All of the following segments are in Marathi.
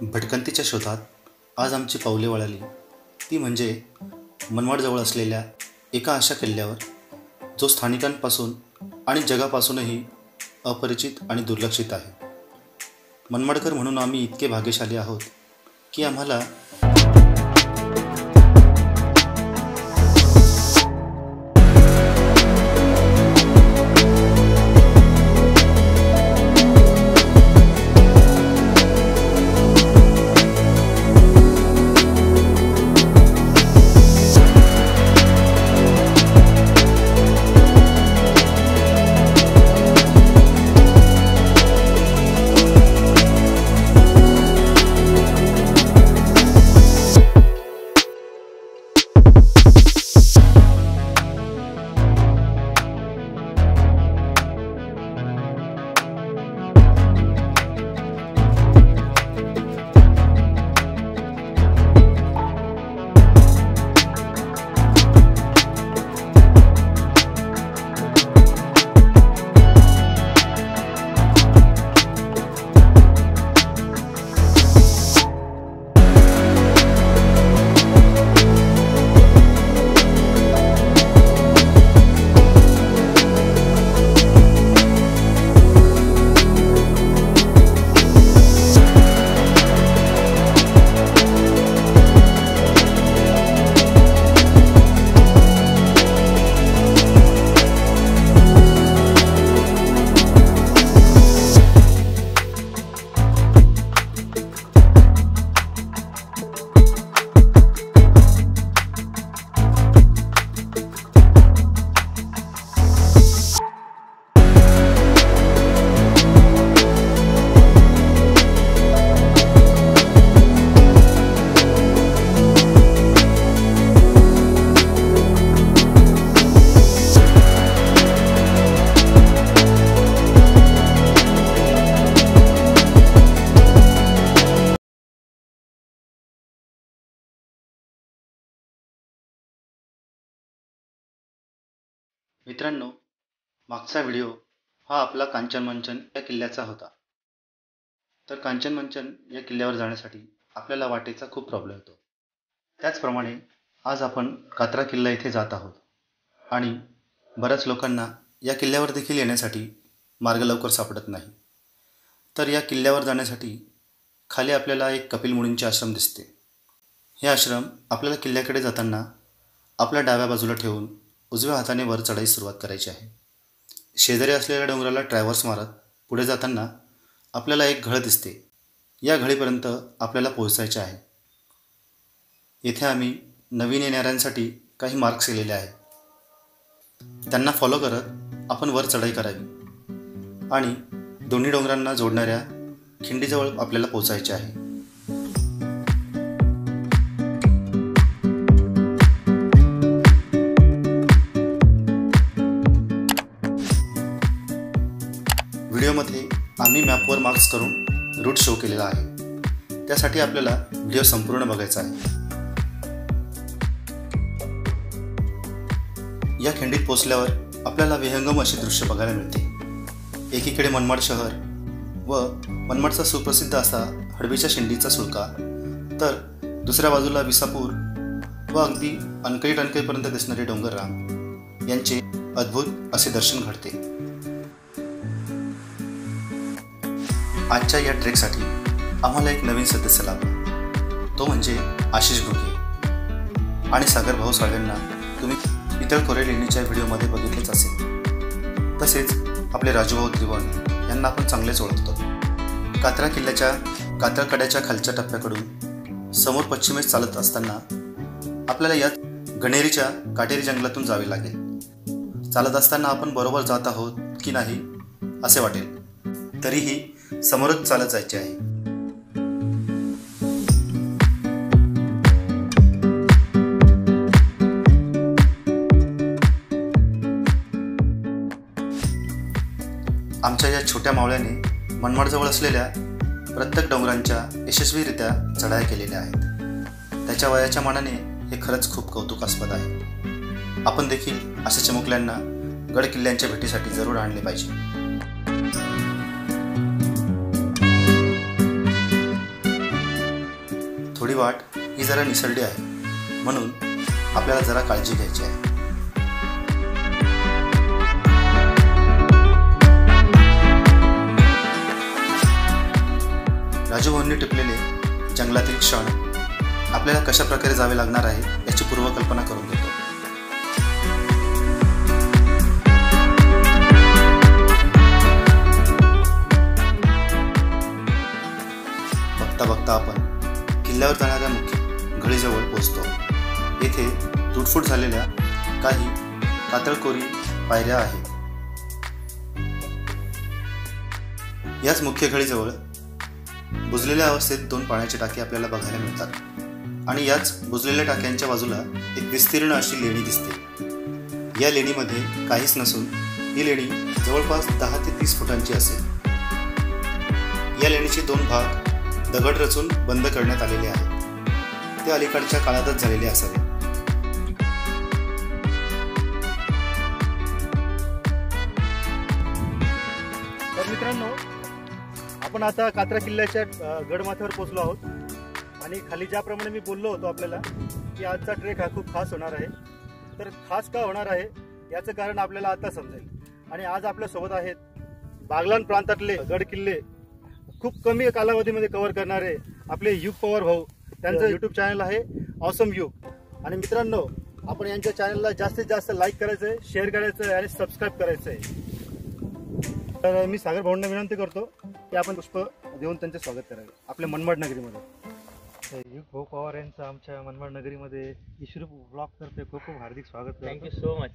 भटकंतीच्या शोधात आज आमची पावले वळाली ती म्हणजे मनमाडजवळ असलेल्या एका अशा किल्ल्यावर जो स्थानिकांपासून आणि जगापासूनही अपरिचित आणि दुर्लक्षित आहे। मनमाडकर म्हणून आम्ही इतके भाग्यशाली आहोत की आम्हाला मित्रांनो, मागचा व्हिडिओ हा आपला कांचनमंचन या किल्ल्याचा होता। तर कांचनमंचन या किल्ल्यावर जाण्यासाठी आपल्याला वाटेचा खूप प्रॉब्लेम येतो। त्याचप्रमाणे आज आपण कात्रा किल्ला येथे जात आहोत आणि बऱ्याच लोकांना या किल्ल्यावर देखील येण्यासाठी मार्ग लवकर सापडत नाही। तर या किल्ल्यावर जाण्यासाठी खाली आपल्याला एक कपिल मुनींचे आश्रम दिसते। हे आश्रम आपल्याला किल्ल्याकडे जाताना आपल्या डाव्या बाजूला ठेवून उजव्या हाताने वर चढाई सुरुवात करायची आहे। शेजारी असलेल्या डोंगराला ट्रॅव्हर्स मारत पुढे जाताना आपल्याला एक घळ दिसते। या घळीपर्यंत आपल्याला पोहोचायचे आहे। येथे आम्ही नवीन येणाऱ्यांसाठी काही मार्क्स केलेले आहेत। त्यांना फॉलो करत आपण वर चढाई करावी आणि दोन्ही डोंगरांना जोडणाऱ्या खिंडीजवळ आपल्याला पोहोचायचे आहे। व्हिडिओमध्ये आम्ही मॅपवर मार्क्स करून रूट शो केलेला आहे। त्यासाठी आपल्याला व्हिडिओ संपूर्ण बघायचा आहे। या खिंडीत पोहोचल्यावर आपल्याला विहंगम असे दृश्य बघायला मिळते। एकीकडे मनमाड शहर व मनमाडचा सुप्रसिद्ध असा हडबीच्या शेंडीचा सुळका, तर दुसऱ्या बाजूला विसापूर व अगदी अनकैपर्यंत दिसणारे डोंगररांग यांचे अद्भुत असे दर्शन घडते। आजच्या या ट्रेकसाठी आम्हाला एक नवीन सदस्य लाभला, तो म्हणजे आशिष घुगे आणि सागर भाऊ साळवेंना तुम्ही इतर कोरे लेणीच्या व्हिडिओमध्ये बघितलेच असेल। तसेच आपले राजूभाऊ त्रिवण यांना आपण चांगलेच ओळखतो। कात्रा किल्ल्याच्या कात्रकड्याच्या खालच्या टप्प्याकडून समोर पश्चिमेस चालत असताना आपल्याला या गणेरीच्या काटेरी जंगलातून जावे लागेल। चालत असताना आपण बरोबर जात आहोत की नाही असे वाटेल, तरीही समोरच चालत जायचे आहे। आमच्या या छोट्या मावळ्याने मनमाडजवळ असलेल्या प्रत्येक डोंगरांच्या यशस्वीरित्या चढाया केलेल्या आहेत। त्याच्या वयाच्या मानाने हे खरंच खूप कौतुकास्पद आहे। आपण देखील अशा चिमुकल्यांना गड किल्ल्यांच्या भेटीसाठी जरूर आणले पाहिजे। पुढील वाट ही जरा निसरडी आहे, म्हणून आपल्याला जरा काळजी घ्यायची आहे. राजूभाऊंनी टिपलेले जंगलातील क्षण आपल्याला कशा प्रकारे जावे लागणार आहे याची पूर्वकल्पना करून देतो. बघता बघता आपण किल्ल्यावर जाणाऱ्या मुख्य घळीजवळ पोहोचतो. येथे तुटफूट झालेल्या काही कातळकोरी पायऱ्या आहेत. याच मुख्य घळीजवळ बुजलेल्या अवस्थेत 2 पाण्याची टाकी आपल्याला बघायला मिळतात आणि याच बुजलेल्या टाक्यांच्या बाजूला एक विस्तीर्ण अशी लेणी दिसते. या लेणीमध्ये काहीच नसून ही लेणी जवळपास 10 ते 30 फुटांची असेल. या लेणीचे 2 भाग दगड रचून बंद करण्यात आलेले आहेत. ते अलीकडच्या काळातच झालेले असावे. तर मित्रांनो, आपण आता कात्रा किल्ल्याच्या गडमाथ्यावर पोहोचलो आहोत आणि खाली ज्याप्रमाणे मी बोललो होतो आपल्याला की आजचा ट्रेक हा खूप खास होणार आहे. तर खास का होणार आहे याचं कारण आपल्याला आता समजेल. आणि आज आपल्यासोबत आहेत बागलाण प्रांतातले गड किल्ले खूप कमी कालावधीमध्ये कव्हर करणारे आपले युग पवार भाऊ. त्यांचं यूट्यूब चॅनल आहे ऑसम युग. आणि मित्रांनो, आपण यांच्या चॅनलला जास्तीत जास्त लाईक करायचं आहे, शेअर करायचं आहे आणि सबस्क्राईब करायचं आहे. तर मी सागर भाऊंना विनंती करतो की आपण पुष्प देऊन त्यांचे स्वागत करावे आपल्या मनमाड नगरीमध्ये. युग भाऊ पवार यांचं आमच्या मनमाड नगरीमध्ये ईश्वर ब्लॉग तर्फे खूप खूप हार्दिक स्वागत. Thank you so much.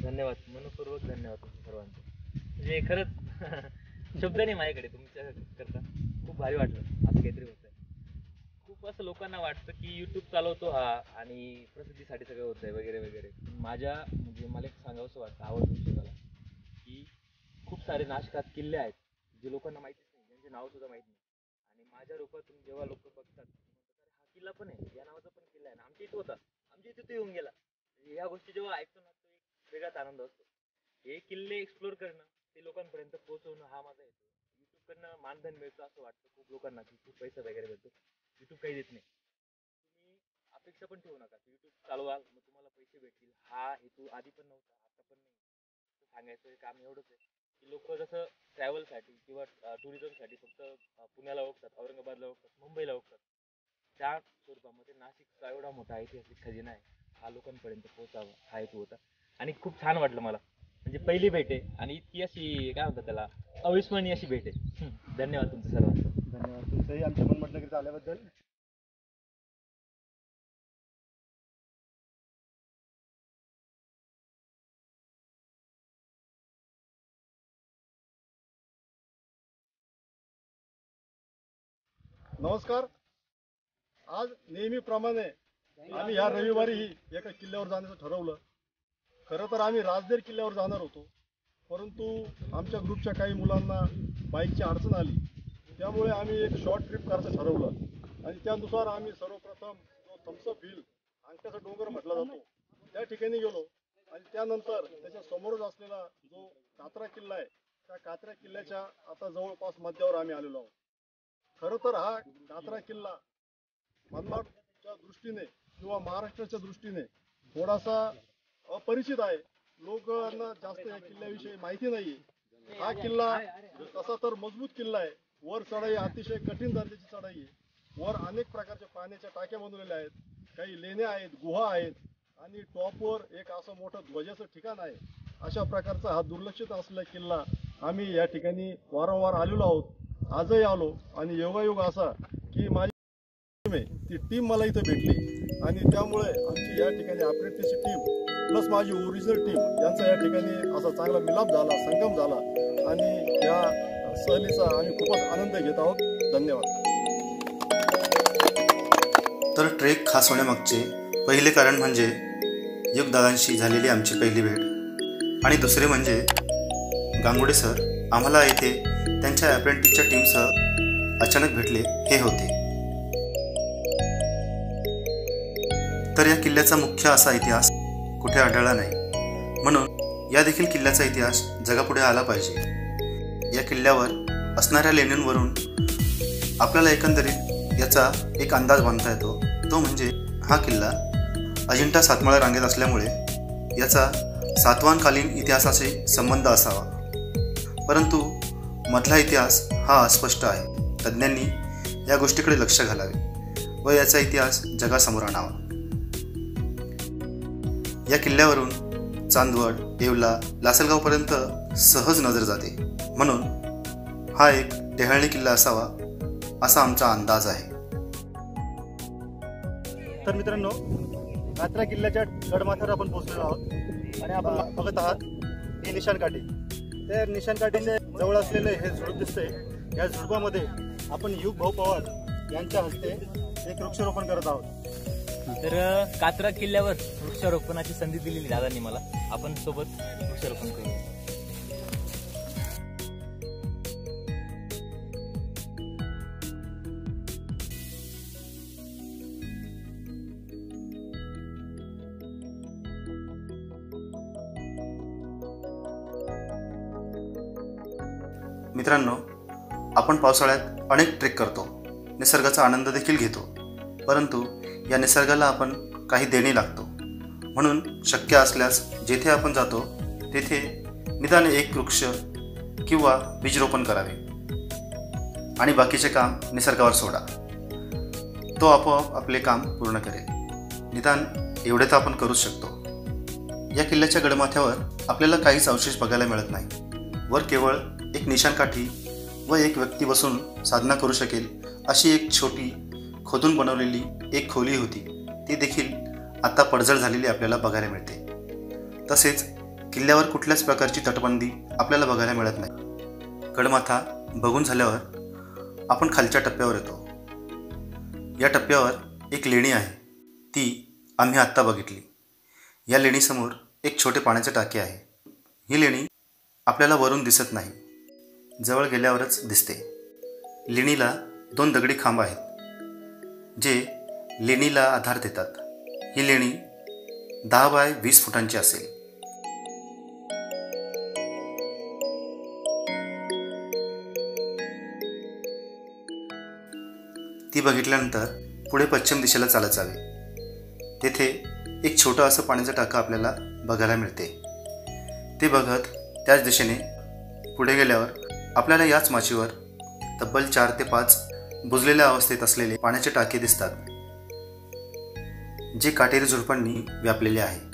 धन्यवाद, मनपूर्वक धन्यवाद सर्वांचे. म्हणजे खरंच शब्द नाही माझ्याकडे तुमच्या करता. खूप भारी वाटलं असं काहीतरी होतंय. खूप असं लोकांना वाटतं की यूट्यूब चालवतो हा आणि प्रसिद्धीसाठी सगळं होतंय वगैरे वगैरे. माझ्या म्हणजे मला एक सांगावंसं वाटतं आवडतं विषयाला की खूप सारे नाशकात किल्ले आहेत जे लोकांना माहितीच नाही, ज्यांचे नाव सुद्धा माहिती नाही. आणि माझ्या रूपातून जेव्हा लोक बघतात हा किल्ला पण आहे, या नावाचा पण किल्ला आहे ना, आमच्या इथे होता, आमच्या इथे तो येऊन गेला. ह्या गोष्टी जेव्हा ऐकतो ना तो एक वेगळाच आनंद असतो. हे किल्ले एक्सप्लोर करणं, ते लोकांपर्यंत पोहोचवणं हा माझा येतो. यूट्यूबकडनं मानधन मिळतं असं वाटतं खूप लोकांना की खूप पैसा वगैरे भेटतो. यूट्यूब काही देत नाही. तुम्ही अपेक्षा पण ठेवू नका. यूट्यूब चालवाल मग तुम्हाला पैसे भेटतील हा हेतू आधी पण नव्हता, आता पण नाही. सांगायचं काम एवढंच आहे की लोक जसं ट्रॅव्हलसाठी किंवा टुरिझमसाठी फक्त पुण्याला ओळखतात, औरंगाबादला ओळखतात, मुंबईला ओळखतात, त्या स्वरूपामध्ये नाशिकचा एवढा मोठा ऐतिहासिक खजिना आहे हा लोकांपर्यंत पोहोचावा हा हेतू होता. आणि खूप छान वाटलं मला. म्हणजे पहिली भेट आहे आणि इतकी अशी काय म्हणतात त्याला अविस्मरणीय अशी भेट आहे. धन्यवाद तुमचं सर्वांचं. धन्यवाद तुमचंही आमच्या मनमाड नगरीत आल्याबद्दल. नमस्कार. आज नेहमीप्रमाणे आम्ही या रविवारीही एका किल्ल्यावर जाण्याचं ठरवलं. खरं तर आम्ही राजदेर किल्ल्यावर जाणार होतो, परंतु आमच्या ग्रुपच्या काही मुलांना बाईकची अडचण आली, त्यामुळे आम्ही एक शॉर्ट ट्रिप करायचं ठरवलं. आणि त्यानुसार आम्ही सर्वप्रथम जो थम्सअप हिल अंगठ्याचा डोंगर म्हटला जातो त्या ठिकाणी गेलो आणि त्यानंतर त्याच्या समोरच असलेला जो कात्रा किल्ला आहे त्या कात्रा किल्ल्याच्या आता जवळपास मध्यावर आम्ही आलेलो आहोत. खरं तर हा कात्रा किल्ला मनमाडच्या दृष्टीने किंवा महाराष्ट्राच्या दृष्टीने थोडासा अपरिचित आहे. लोकांना जास्त या किल्ल्याविषयी माहिती नाही. हा किल्ला तसा तर मजबूत किल्ला आहे. वर चढाई अतिशय कठीण दर्जाची चढाई आहे. वर अनेक प्रकारच्या पाण्याच्या टाक्या बनवलेल्या आहेत, काही लेण्या आहेत, गुहा आहेत आणि टॉपवर एक असं मोठं ध्वजाचं ठिकाण आहे. अशा प्रकारचा हा दुर्लक्षित असलेला किल्ला आम्ही या ठिकाणी वारंवार आलेलो आहोत. आजही आलो आणि योगायोग असा की माझी ती टीम मला इथे भेटली आणि त्यामुळे आमची या ठिकाणी अप्रेंटिसची टीम प्लस माझी ओरिजिनल टीम यांचा या ठिकाणी असा चांगला मिलाप झाला, संगम झाला आणि या सहलीचा आम्ही खूपच आनंद घेत आहोत. धन्यवाद. तर ट्रेक खास होण्यामागचे पहिले कारण म्हणजे युगदादांशी झालेली आमची पहिली भेट आणि दुसरे म्हणजे गांगुडे सर आम्हाला येथे त्यांच्या अप्रेंटिसच्या टीमसह अचानक भेटले हे होते. तर या किल्ल्याचा मुख्य असा इतिहास कुठे आढळला नाही, म्हणून या देखील किल्ल्याचा इतिहास जगापुढे आला पाहिजे. या किल्ल्यावर असणाऱ्या लेण्यांवरून आपल्याला एकंदरीत याचा एक अंदाज बांधता येतो, तो म्हणजे हा किल्ला अजिंठा सातमाळा रांगेत असल्यामुळे याचा सातवाहनकालीन इतिहासाशी संबंध असावा. परंतु मधला इतिहास हा अस्पष्ट आहे. तज्ज्ञांनी या गोष्टीकडे लक्ष घालावे व याचा इतिहास जगासमोर आणावा. या किल्ल्यावरून चांदवड, येवला, लासलगावपर्यंत सहज नजर जाते. म्हणून हा एक टेहळणी किल्ला असावा असा आमचा अंदाज आहे. तर मित्रांनो, कात्रा किल्ल्याच्या गडमाथ्यावर आपण पोहोचलेलो आहोत आणि आपण बघत आहात ही निशाणकाठी. त्या निशाणकाठीच्या जवळ असलेले हे झुडूप दिसते. या झुडपामध्ये आपण युग भाऊ पवार यांच्या हस्ते एक वृक्षारोपण करत आहोत. तर कात्रा किल्ल्यावर वृक्षारोपणाची संधी दिलेली दादांनी मला. आपण सोबत वृक्षारोपण करू. मित्रांनो, आपण पावसाळ्यात अनेक ट्रेक करतो, निसर्गाचा आनंद देखील घेतो. परंतु या निसर्गाला आपण काही देणे लागतो. म्हणून शक्य असल्यास जेथे आपण जातो तेथे निदान एक वृक्ष किंवा बीजरोपण करावे आणि बाकीचे काम निसर्गावर सोडा. तो आपोआप आपले काम पूर्ण करेल. निदान एवढे तर आपण करूच शकतो. या किल्ल्याच्या गडमाथ्यावर आपल्याला काहीच अवशेष बघायला मिळत नाही. वर केवळ एक निशाणकाठी व एक व्यक्ती बसून साधना करू शकेल अशी एक छोटी खोदून बनवलेली एक खोली होती. ती देखील आता पडझड झालेली आपल्याला बघायला मिळते. तसेच किल्ल्यावर कुठल्याच प्रकारची तटबंदी आपल्याला बघायला मिळत नाही. गडमाथा बघून झाल्यावर आपण खालच्या टप्प्यावर येतो. या टप्प्यावर एक लेणी आहे, ती आम्ही आत्ता बघितली. या लेणीसमोर एक छोटे पाण्याचे टाके आहे. ही लेणी आपल्याला वरून दिसत नाही, जवळ गेल्यावरच दिसते. लेणीला 2 दगडी खांब आहेत जे लेणीला आधार देतात. ही लेणी 10 बाय 20 फुटांची असेल. ती बघितल्यानंतर पुढे पश्चिम दिशेला चालत जावे. तेथे एक छोटं असं पाण्याचं टाकं आपल्याला बघायला मिळते. ते बघत त्याच दिशेने पुढे गेल्यावर आपल्याला याच माचीवर तब्बल 4 ते 5 बुजलेल्या अवस्थेत असलेले पाण्याचे टाके दिसतात, जे काटेरी झुडपांनी व्यापलेले आहे.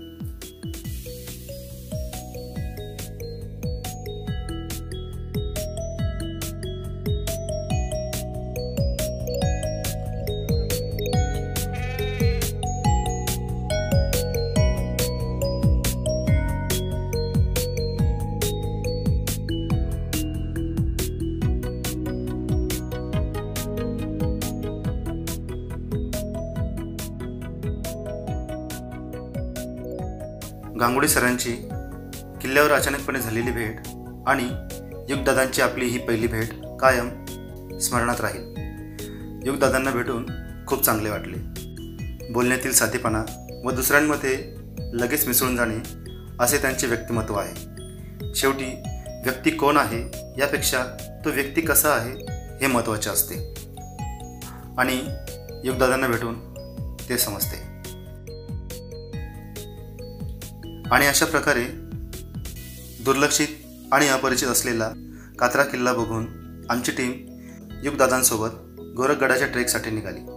गांगुडे सरांची किल्ल्यावर अचानकपणे झालेली भेट आणि युगदादांची आपली ही पहिली भेट कायम स्मरणात राहील. युगदादांना भेटून खूप चांगले वाटले. बोलण्यातील साधेपणा व दुसऱ्यांमध्ये लगेच मिसळून जाणे असे त्यांचे व्यक्तिमत्व आहे. शेवटी व्यक्ती कोण आहे यापेक्षा तो व्यक्ती कसा आहे हे महत्त्वाचे असते आणि युगदादांना भेटून ते समजते. आणि अशा प्रकारे दुर्लक्षित आणि अपरिचित असलेला कात्रा किल्ला बघून आमची टीम युगदादांसोबत गोरखगडाच्या ट्रेकसाठी निघाली.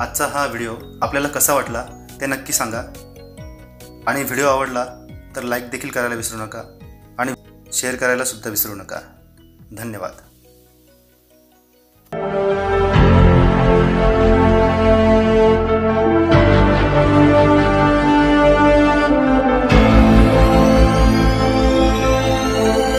आजचा हा व्हिडिओ आपल्याला कसा वाटला ते नक्की सांगा आणि व्हिडिओ आवडला तर लाईक देखील करायला विसरू नका आणि शेअर करायला सुद्धा विसरू नका. धन्यवाद.